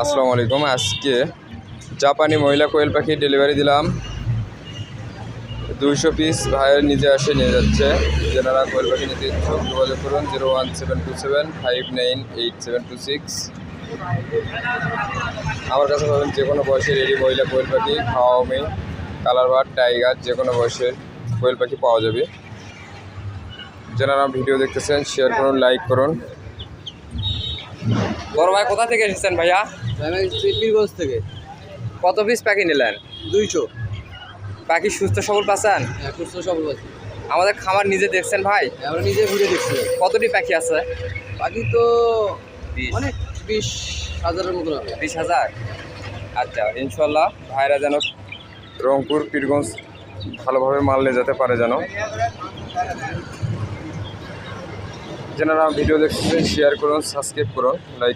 আসসালামু আলাইকুম। আজকে জাপানি মহিলা কোয়েল পাখি ডেলিভারি দিলাম 200 পিস। ভাইয়ের নিজে আসে নিয়ে যাচ্ছে। যারা কোয়েল পাখি নিতে ইচ্ছুক যোগাযোগ করুন 01727 598726। আমার কাছে পাবেন যে কোনো বয়সের রেডি মহিলা কোয়েল পাখি, হাওয়ামি, কালার বার্ড, টাইগার, যে কোনো বয়সের কোয়েল পাখি পাওয়া যাবে। যারা ভিডিও দেখতেছেন শেয়ার করুন, লাইক করুন। বড় ভাই কোথা থেকে এসেছেন ভাইয়া? পীরগঞ্জ থেকে। কত পিস পাখি নিলেন? 200। পাখি সুস্থ সবল পাচ্ছেন? সুস্থ সবল আছে। আমাদের খামার নিজে দেখছেন ভাই? আমরা নিজে ঘুরে দেখছি। কতটি পাখি আছে? বাকি তো অনেক 20,000-এর মতো হবে। 20,000। আচ্ছা, ইনশাল্লাহ ভাইরা যেন রংপুর পীরগঞ্জ ভালোভাবে মাল নিয়ে যেতে পারে যেন। যারা ভিডিও দেখতেছেন শেয়ার করুন, সাবস্ক্রাইব করুন, লাইক